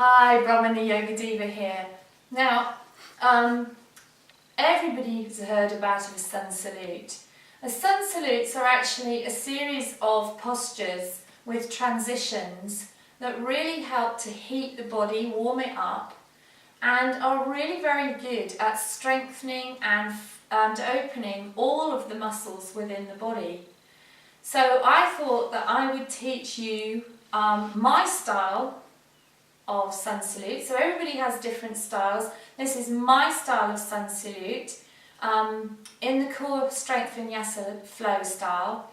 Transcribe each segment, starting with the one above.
Hi, Brahmani Yoga Diva here. Now, everybody has heard about a Sun Salute. A Sun Salutes are actually a series of postures with transitions that really help to heat the body, warm it up, and are really very good at strengthening and opening all of the muscles within the body. So I thought that I would teach you my style of Sun Salute. So everybody has different styles. This is my style of Sun Salute in the core strength vinyasa flow style.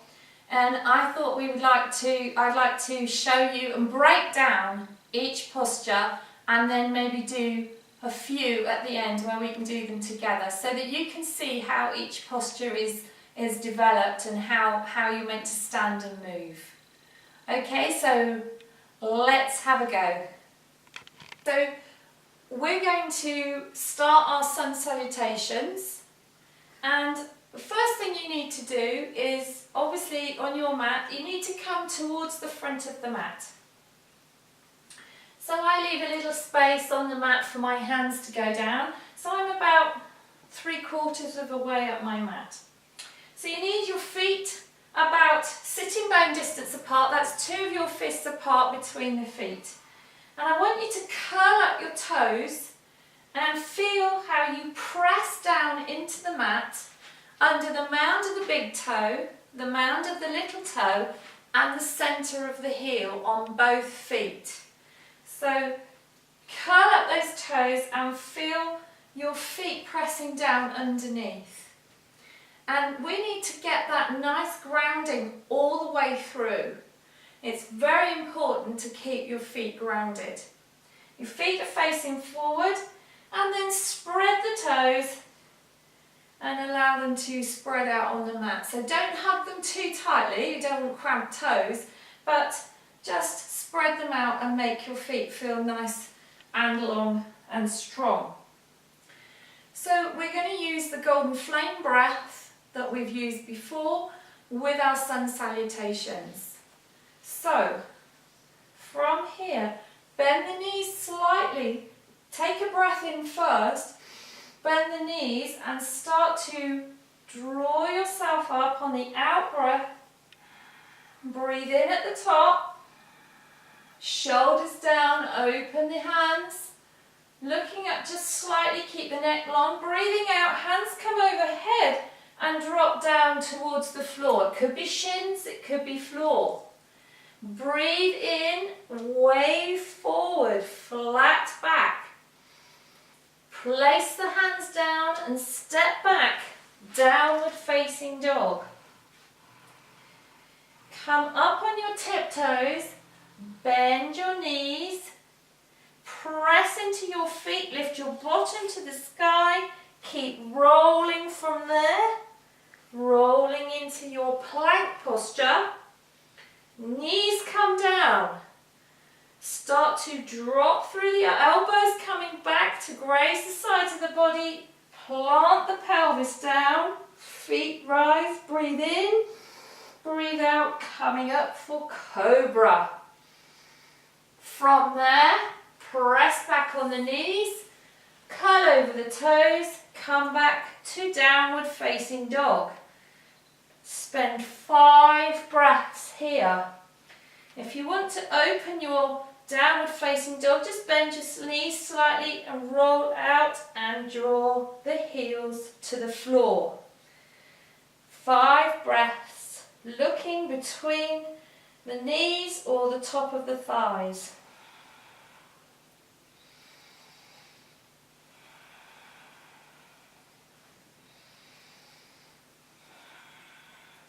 And I thought I'd like to show you and break down each posture and then maybe do a few at the end where we can do them together so that you can see how each posture is developed and how you're meant to stand and move. Okay, so let's have a go. So we're going to start our Sun Salutations, and the first thing you need to do is, obviously on your mat, you need to come towards the front of the mat. So I leave a little space on the mat for my hands to go down, so I'm about 3/4 of the way up my mat. So you need your feet about sitting bone distance apart, that's 2 of your fists apart between the feet. And I want you to curl up your toes and feel how you press down into the mat under the mound of the big toe, the mound of the little toe, and the centre of the heel on both feet. So curl up those toes and feel your feet pressing down underneath. And we need to get that nice grounding all the way through. It's very important to keep your feet grounded. Your feet are facing forward, and then spread the toes and allow them to spread out on the mat. So don't hug them too tightly, you don't want cramped toes, but just spread them out and make your feet feel nice and long and strong. So we're going to use the golden flame breath that we've used before with our Sun Salutations. So, from here, bend the knees slightly, take a breath in first, bend the knees and start to draw yourself up on the out breath. Breathe in at the top, shoulders down, open the hands, looking up just slightly, keep the neck long, breathing out, hands come overhead and drop down towards the floor. It could be shins, it could be floor. Breathe in, wave forward, flat back. Place the hands down and step back, downward facing dog. Come up on your tiptoes, bend your knees, press into your feet, lift your bottom to the sky, keep rolling from there, rolling into your plank posture. Knees come down. Start to drop through the elbows, coming back to graze the sides of the body. Plant the pelvis down. Feet rise. Breathe in. Breathe out. Coming up for Cobra. From there, press back on the knees. Curl over the toes. Come back to downward facing dog. Spend 5 breaths here. If you want to open your downward facing dog, just bend your knees slightly and roll out and draw the heels to the floor. 5 breaths, looking between the knees or the top of the thighs.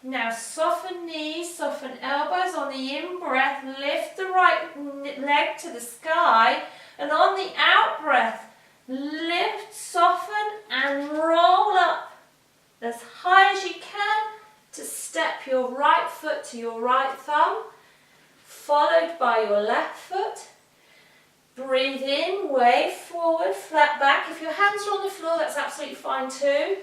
Now soften knees, soften elbows on the in-breath, lift the right leg to the sky, and on the out-breath, lift, soften and roll up as high as you can to step your right foot to your right thumb, followed by your left foot. Breathe in, wave forward, flat back. If your hands are on the floor, that's absolutely fine too.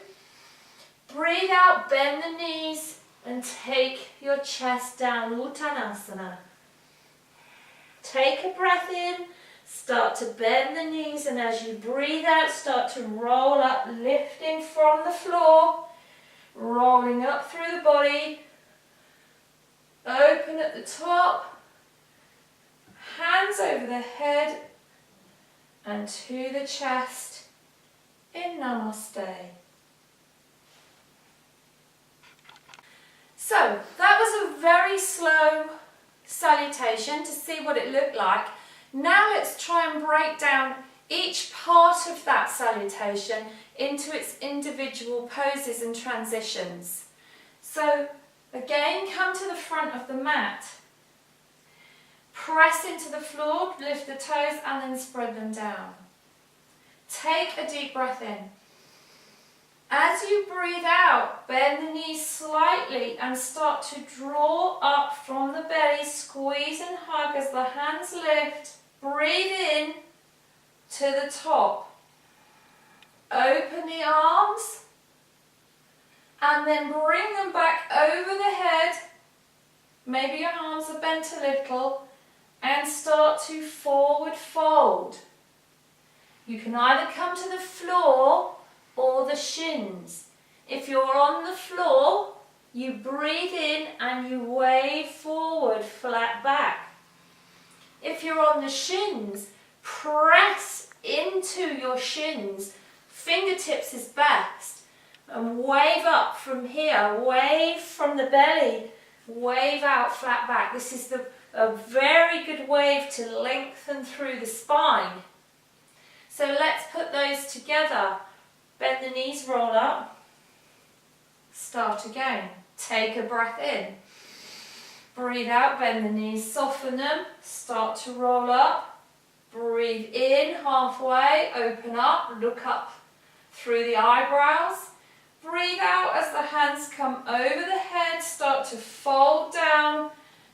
Breathe out, bend the knees, and take your chest down, Uttanasana. Take a breath in, Start to bend the knees, and as you breathe out, start to roll up, lifting from the floor, rolling up through the body, open at the top, hands over the head and to the chest in Namaste. So that was a very slow salutation to see what it looked like. Now let's try and break down each part of that salutation into its individual poses and transitions. So again, come to the front of the mat. Press into the floor, lift the toes and then spread them down. Take a deep breath in. As you breathe out, bend the knees slightly and start to draw up from the belly, squeeze and hug as the hands lift. Breathe in to the top. Open the arms and then bring them back over the head. Maybe your arms are bent a little and start to forward fold. You can either come to the floor or the shins. If you're on the floor, you breathe in and you wave forward, flat back. If you're on the shins, press into your shins. Fingertips is best. And wave up from here, wave from the belly, wave out flat back. This is a very good wave to lengthen through the spine. So let's put those together. Bend the knees, roll up. Start again. Take a breath in. Breathe out, bend the knees, soften them. Start to roll up. Breathe in halfway, open up, look up through the eyebrows. Breathe out as the hands come over the head, start to fold down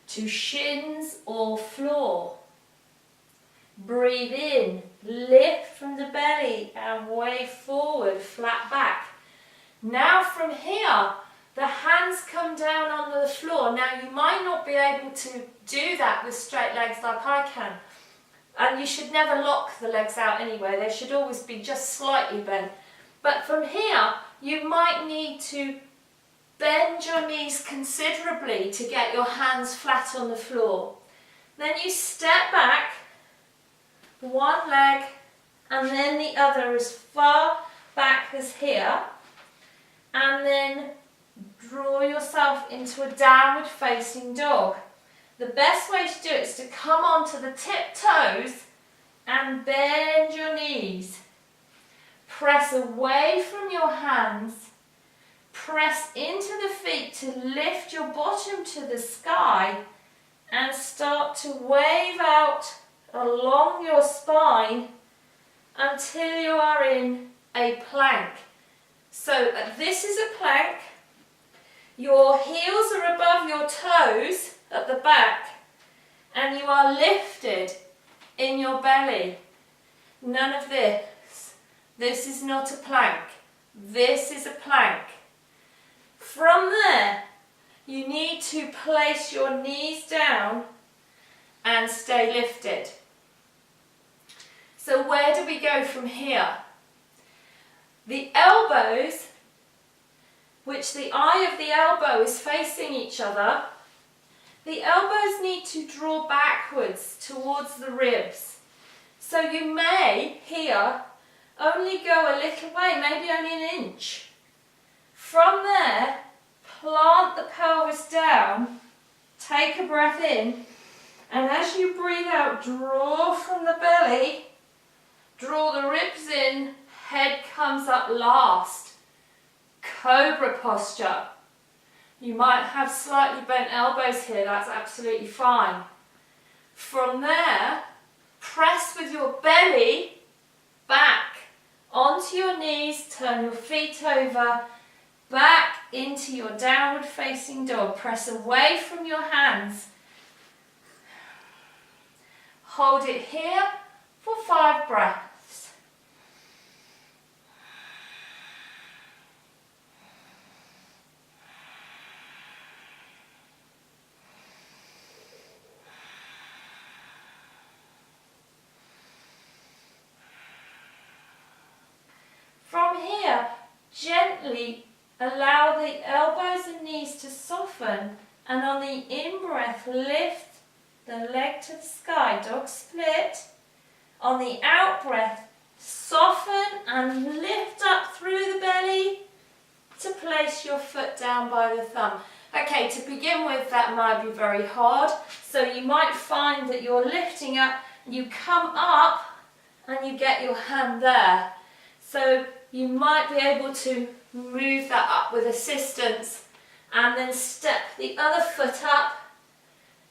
to shins or floor. Breathe in, lift from the belly and wave forward, flat back. Now from here, the hands come down onto the floor. Now you might not be able to do that with straight legs like I can. And you should never lock the legs out anyway. They should always be just slightly bent. But from here, you might need to bend your knees considerably to get your hands flat on the floor. Then you step back, one leg, and then the other as far back as here. And then draw yourself into a downward facing dog. The best way to do it is to come onto the tiptoes and bend your knees. Press away from your hands. Press into the feet to lift your bottom to the sky and start to wave out along your spine until you are in a plank. So this is a plank. Your heels are above your toes at the back and you are lifted in your belly. None of this. This is not a plank. This is a plank. From there, you need to place your knees down and stay lifted. So where do we go from here? The elbows, which the eye of the elbow is facing each other, the elbows need to draw backwards towards the ribs. So you may, here, only go a little way, maybe only an inch. From there, plant the pelvis down, take a breath in, and as you breathe out, draw from the belly, draw the ribs in, head comes up last. Cobra posture. You might have slightly bent elbows here, that's absolutely fine. From there, press with your belly back onto your knees, turn your feet over, back into your downward facing dog. Press away from your hands. Hold it here for 5 breaths. gently allow the elbows and knees to soften, and on the in-breath, lift the leg to the sky, dog split. On the out-breath, soften and lift up through the belly to place your foot down by the thumb. Okay, to begin with, that might be very hard, so you might find that you're lifting up, you come up and you get your hand there. So you might be able to move that up with assistance and then step the other foot up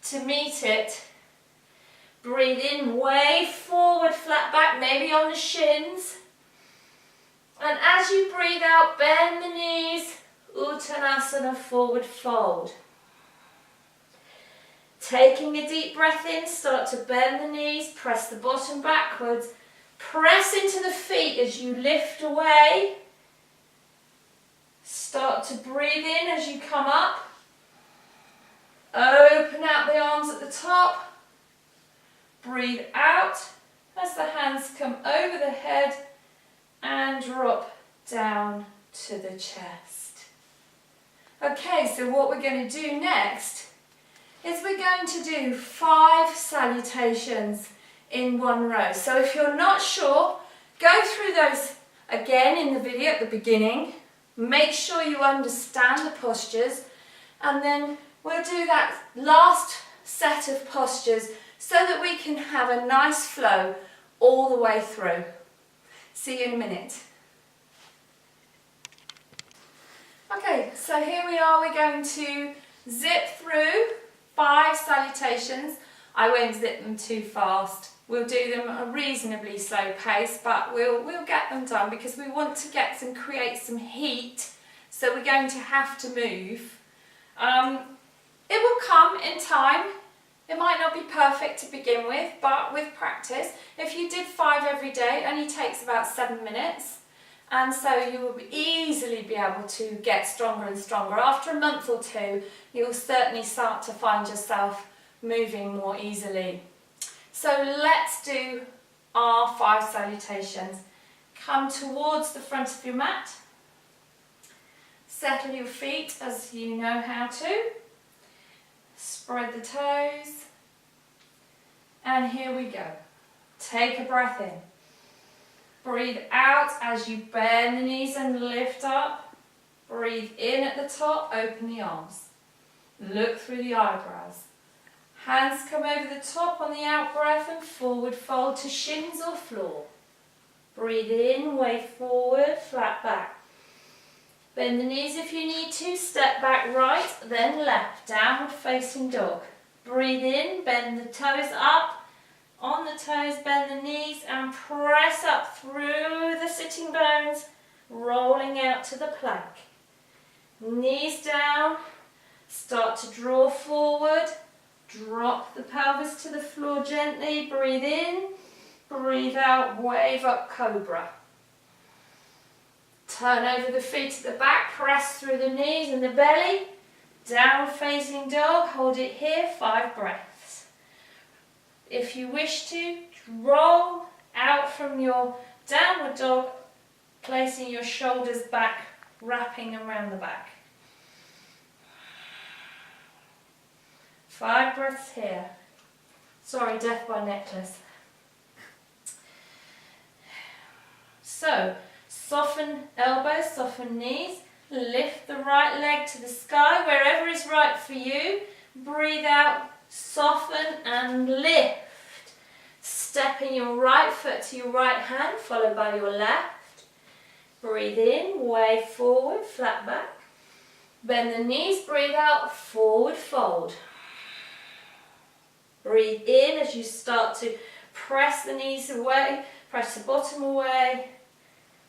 to meet it. Breathe in, way forward, flat back, maybe on the shins. And as you breathe out, bend the knees, Uttanasana, forward fold. Taking a deep breath in, start to bend the knees, press the bottom backwards, press into the feet as you lift away. Start to breathe in as you come up. Open out the arms at the top. Breathe out as the hands come over the head and drop down to the chest. Okay, so what we're going to do next is we're going to do 5 salutations in one row. So if you're not sure, go through those again in the video at the beginning. Make sure you understand the postures, and then we'll do that last set of postures so that we can have a nice flow all the way through. See you in a minute. Okay, so here we are. We're going to zip through 5 salutations. I won't zip them too fast. We'll do them at a reasonably slow pace, but we'll get them done because we want to get and create some heat. So we're going to have to move. It will come in time. It might not be perfect to begin with, but with practice, if you did 5 every day, it only takes about 7 minutes. And so you will easily be able to get stronger and stronger. After a month or 2, you'll certainly start to find yourself moving more easily. So let's do our 5 salutations. Come towards the front of your mat. Settle your feet as you know how to. Spread the toes. And here we go. Take a breath in. Breathe out as you bend the knees and lift up. Breathe in at the top, open the arms. Look through the eyebrows. Hands come over the top on the out breath and forward fold to shins or floor. Breathe in, way forward, flat back. Bend the knees if you need to, step back right, then left, downward facing dog. Breathe in, bend the toes up, on the toes, bend the knees and press up through the sitting bones, rolling out to the plank. Knees down, start to draw forward, drop the pelvis to the floor gently, breathe in, breathe out, wave up cobra. Turn over the feet at the back, press through the knees and the belly, down facing dog, hold it here, 5 breaths. If you wish to, roll out from your downward dog, placing your shoulders back, wrapping around the back. 5 breaths here. Sorry, death by necklace. So, soften elbows, soften knees, lift the right leg to the sky, wherever is right for you. Breathe out, soften and lift. Stepping your right foot to your right hand, followed by your left. Breathe in, way forward, flat back. Bend the knees, breathe out, forward fold. Breathe in as you start to press the knees away, press the bottom away.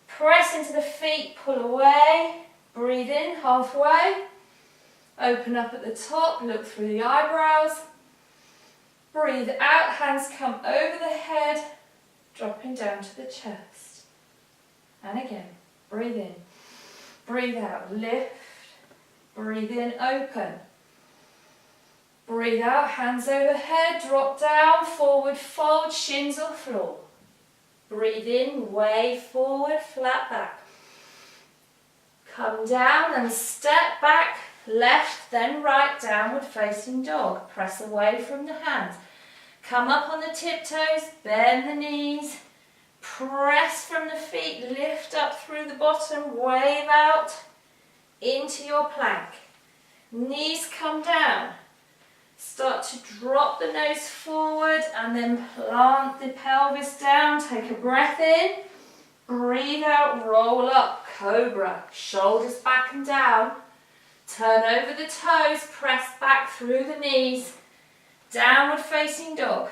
Press into the feet, pull away. Breathe in, halfway. Open up at the top, look through the eyebrows. Breathe out, hands come over the head, dropping down to the chest. And again, breathe in, breathe out, lift, breathe in, open. Breathe out, hands overhead, drop down, forward fold, shins or floor. Breathe in, way forward, flat back. Come down and step back, left, then right, downward facing dog. Press away from the hands. Come up on the tiptoes, bend the knees, press from the feet, lift up through the bottom, wave out into your plank. Knees come down. Start to drop the nose forward and then plant the pelvis down. Take a breath in. Breathe out, roll up, cobra. Shoulders back and down. Turn over the toes, press back through the knees. Downward facing dog.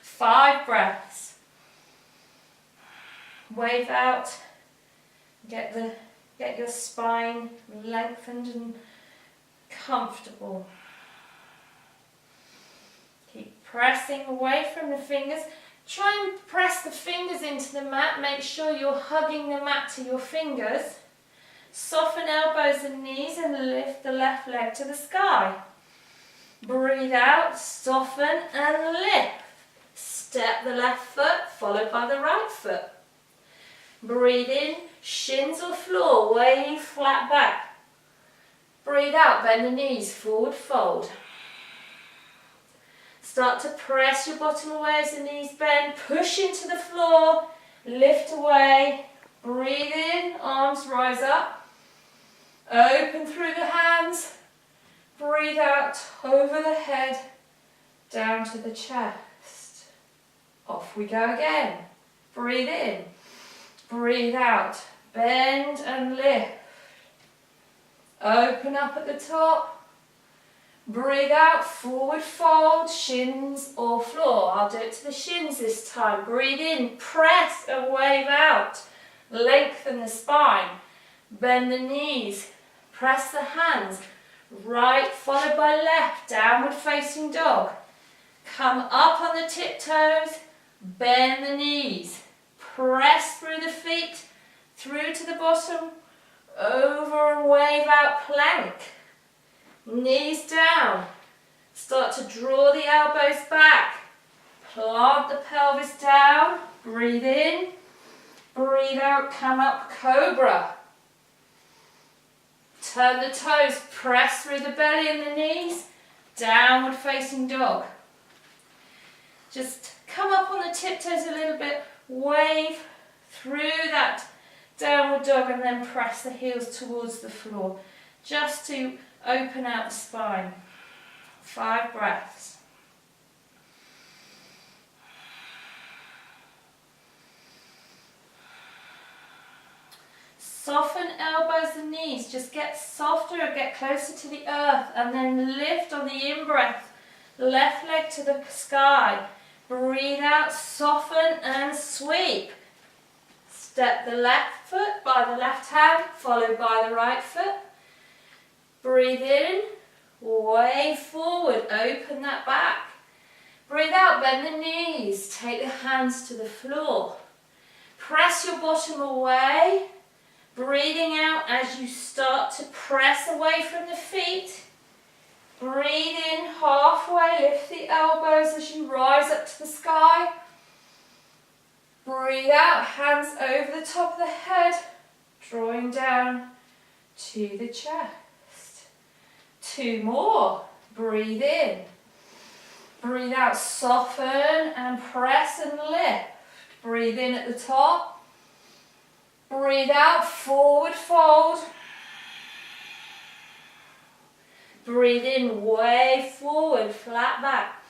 5 breaths. Wave out. Get your spine lengthened and comfortable. Keep pressing away from the fingers. Try and press the fingers into the mat. Make sure you're hugging the mat to your fingers. Soften elbows and knees and lift the left leg to the sky. Breathe out, soften and lift. Step the left foot followed by the right foot. Breathe in, shins or floor, wave flat back. Breathe out, bend the knees, forward fold. Start to press your bottom away as the knees bend. Push into the floor, lift away. Breathe in, arms rise up. Open through the hands. Breathe out, over the head, down to the chest. Off we go again. Breathe in. Breathe out. Bend and lift. Open up at the top. Breathe out, forward fold, shins or floor. I'll do it to the shins this time. Breathe in, press and wave out. Lengthen the spine. Bend the knees. Press the hands. Right followed by left, downward facing dog. Come up on the tiptoes, bend the knees. Press through the feet, through to the bottom, over and wave out plank. Knees down. Start to draw the elbows back. Plant the pelvis down. Breathe in. Breathe out. Come up, cobra. Turn the toes. Press through the belly and the knees. Downward facing dog. Just come up on the tiptoes a little bit. Wave through that downward dog and then press the heels towards the floor. Just to open out the spine. 5 breaths. Soften elbows and knees. Just get softer and get closer to the earth and then lift on the in-breath. Left leg to the sky. Breathe out, soften and sweep. Step the left foot by the left hand, followed by the right foot. Breathe in, wave forward, open that back. Breathe out, bend the knees, take the hands to the floor. Press your bottom away, breathing out as you start to press away from the feet. Breathe in halfway, lift the elbows as you rise up to the sky. Breathe out, hands over the top of the head, drawing down to the chest. 2 more. Breathe in. Breathe out, soften and press and lift. Breathe in at the top. Breathe out, forward fold. Breathe in, wave forward, flat back.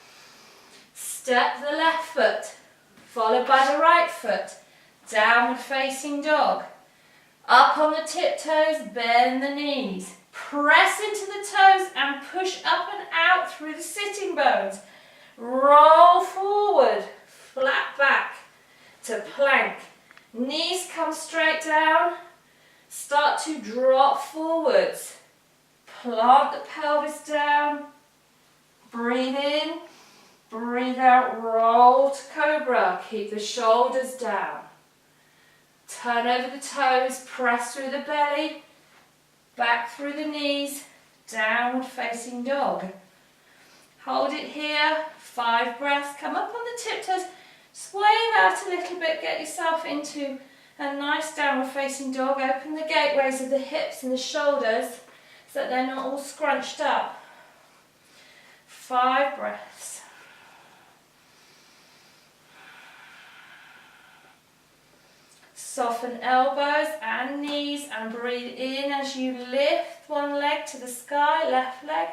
Step the left foot, followed by the right foot. Downward facing dog. Up on the tiptoes, bend the knees. Press into the toes and push up and out through the sitting bones. Roll forward, flat back to plank. Knees come straight down. Start to drop forwards. Plant the pelvis down. Breathe in. Breathe out, roll to cobra. Keep the shoulders down. Turn over the toes, press through the belly, back through the knees, downward facing dog. Hold it here, 5 breaths. Come up on the tiptoes, sway out a little bit, get yourself into A nice downward facing dog. Open the gateways of the hips and the shoulders so that they're not all scrunched up. 5 breaths. Soften elbows and knees and breathe in as you lift one leg to the sky, left leg.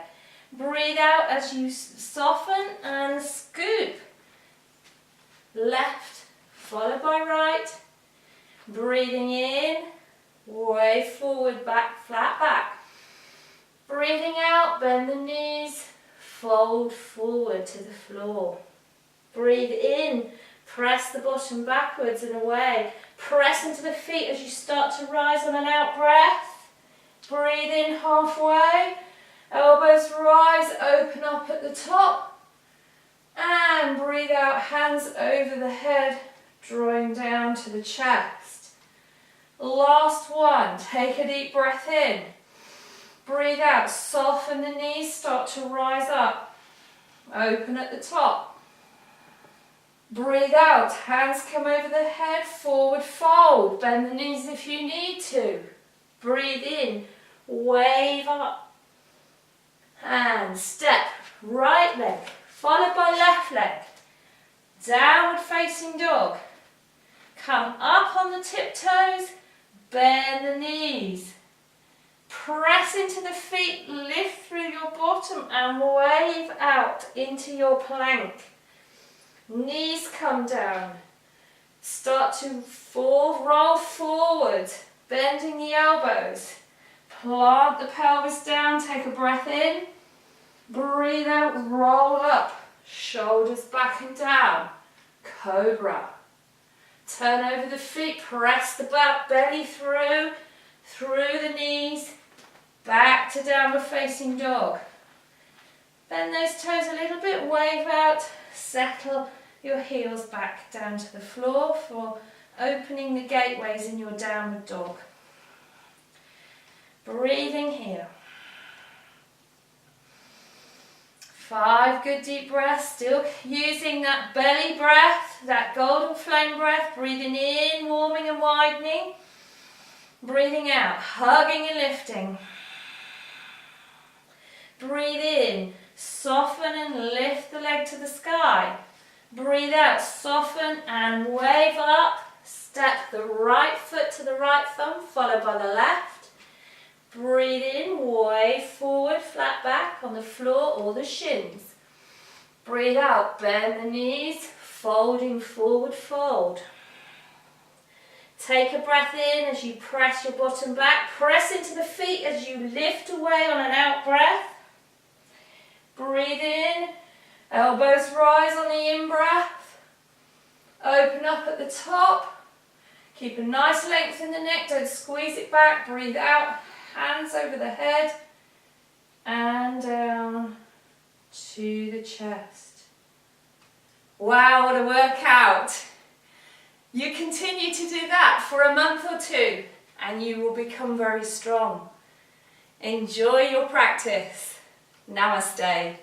Breathe out as you soften and scoop. Left followed by right. Breathing in, way forward, back, flat back. Breathing out, bend the knees, fold forward to the floor. Breathe in, press the bottom backwards and away. Press into the feet as you start to rise on an out breath. Breathe in halfway. Elbows rise, open up at the top. And breathe out, hands over the head, drawing down to the chest. Last one, take a deep breath in. Breathe out, soften the knees, start to rise up. Open at the top. Breathe out, hands come over the head, forward fold. Bend the knees if you need to. Breathe in, wave up. And step, right leg, followed by left leg. Downward facing dog. Come up on the tiptoes, bend the knees. Press into the feet, lift through your bottom and wave out into your plank. Knees come down. Start to roll forward, bending the elbows. Plant the pelvis down, take a breath in. Breathe out, roll up. Shoulders back and down. Cobra. Turn over the feet, press the back belly through the knees. Back to downward facing dog. Bend those toes a little bit, wave out, settle your heels back down to the floor for opening the gateways in your downward dog. Breathing here. 5 good deep breaths, still using that belly breath, that golden flame breath, breathing in, warming and widening. Breathing out, hugging and lifting. Breathe in, soften and lift the leg to the sky. Breathe out, soften and wave up. Step the right foot to the right thumb, followed by the left. Breathe in, wave forward, flat back on the floor or the shins. Breathe out, bend the knees, folding forward fold. Take a breath in as you press your bottom back. Press into the feet as you lift away on an out breath. Breathe in, elbows rise on the in-breath. Open up at the top. Keep a nice length in the neck, don't squeeze it back. Breathe out, hands over the head and down to the chest. Wow, what a workout. You continue to do that for a month or 2 and you will become very strong. Enjoy your practice. Namaste.